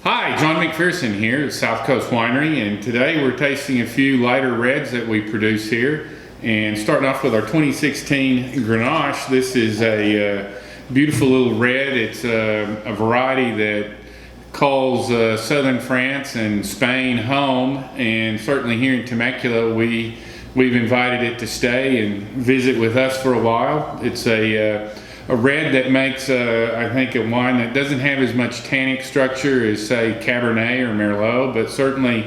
Hi, Jon McPherson here at South Coast Winery, and today we're tasting a few lighter reds that we produce here. And starting off with our 2016 Grenache. This is a beautiful little red. It's a variety that calls southern France and Spain home, and certainly here in Temecula we've invited it to stay and visit with us for a while. It's a red that makes, I think, a wine that doesn't have as much tannic structure as, say, Cabernet or Merlot, but certainly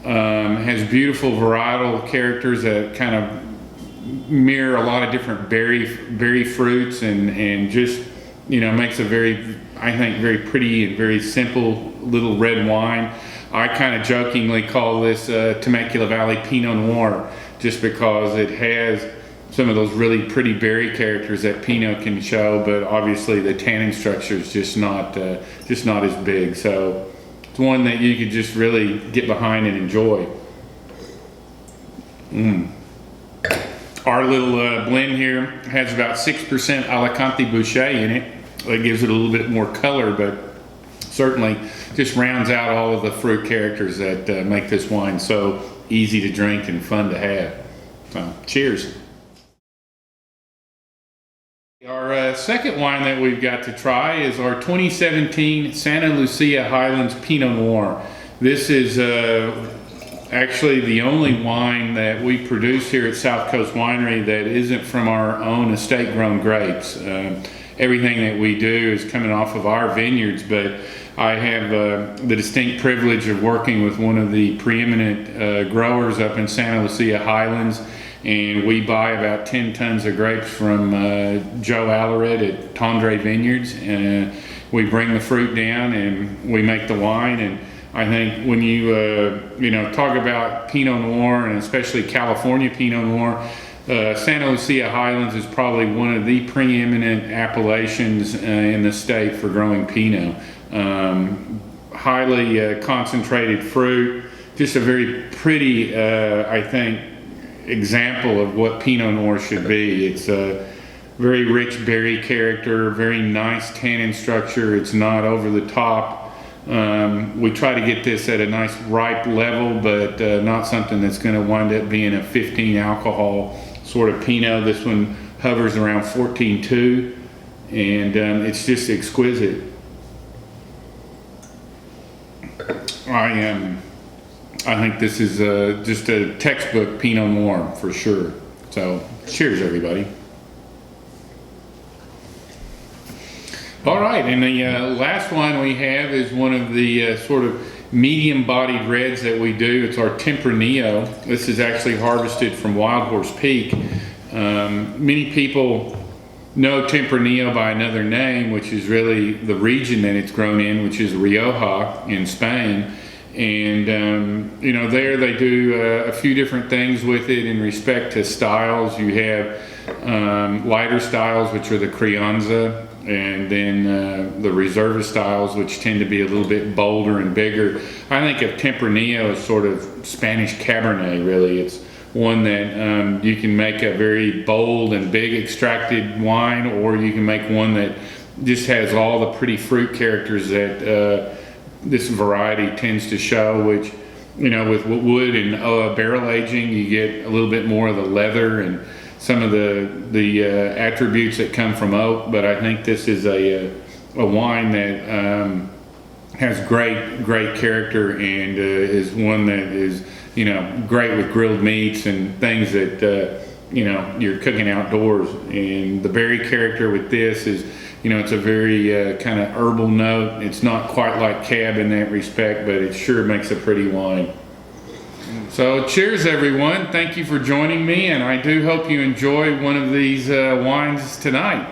has beautiful varietal characters that kind of mirror a lot of different berry fruits, and just, you know, makes a very, I think, very pretty and very simple little red wine. I kind of jokingly call this Temecula Valley Pinot Noir, just because it has some of those really pretty berry characters that Pinot can show, but obviously the tannin structure is just not as big. So it's one that you could just really get behind and enjoy. Our little blend here has about 6% Alicante Bouschet in it. It gives it a little bit more color, but certainly just rounds out all of the fruit characters that make this wine so easy to drink and fun to have. So, cheers. Our second wine that we've got to try is our 2017 Santa Lucia Highlands Pinot Noir. This is actually the only wine that we produce here at South Coast Winery that isn't from our own estate grown grapes. Everything that we do is coming off of our vineyards, but I have the distinct privilege of working with one of the preeminent growers up in Santa Lucia Highlands, and we buy about 10 tons of grapes from Joe Allered at Tendre Vineyards, and we bring the fruit down and we make the wine. And I think when you talk about Pinot Noir, and especially California Pinot Noir, Santa Lucia Highlands is probably one of the preeminent appellations in the state for growing Pinot. Highly concentrated fruit, just a very pretty, I think, example of what Pinot Noir should be. It's a very rich berry character, very nice tannin structure. It's not over the top. We try to get this at a nice ripe level, but not something that's going to wind up being a 15 alcohol sort of Pinot. This one hovers around 14.2, and it's just exquisite. I think this is just a textbook Pinot Noir for sure. So, cheers, everybody. All right, and the last wine we have is one of the sort of medium-bodied reds that we do. It's our Tempranillo. This is actually harvested from Wild Horse Peak. Many people know Tempranillo by another name, which is really the region that it's grown in, which is Rioja in Spain. And there they do a few different things with it in respect to styles. You have lighter styles, which are the Crianza, and then the Reserva styles, which tend to be a little bit bolder and bigger. I think of Tempranillo as sort of Spanish Cabernet, really. It's one that you can make a very bold and big extracted wine, or you can make one that just has all the pretty fruit characters that this variety tends to show, which, you know, with wood and barrel aging, you get a little bit more of the leather and some of the attributes that come from oak. But I think this is a wine that has great character, and is one that is, you know, great with grilled meats and things that you're cooking outdoors. And the berry character with this is, you know, it's a very kind of herbal note. It's not quite like Cab in that respect, but it sure makes a pretty wine. So cheers, everyone. Thank you for joining me, and I do hope you enjoy one of these wines tonight.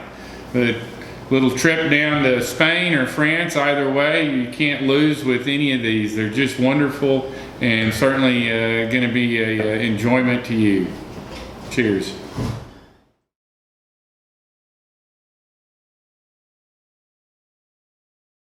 The little trip down to Spain or France, either way, you can't lose with any of these. They're just wonderful, and certainly going to be an enjoyment to you. Cheers.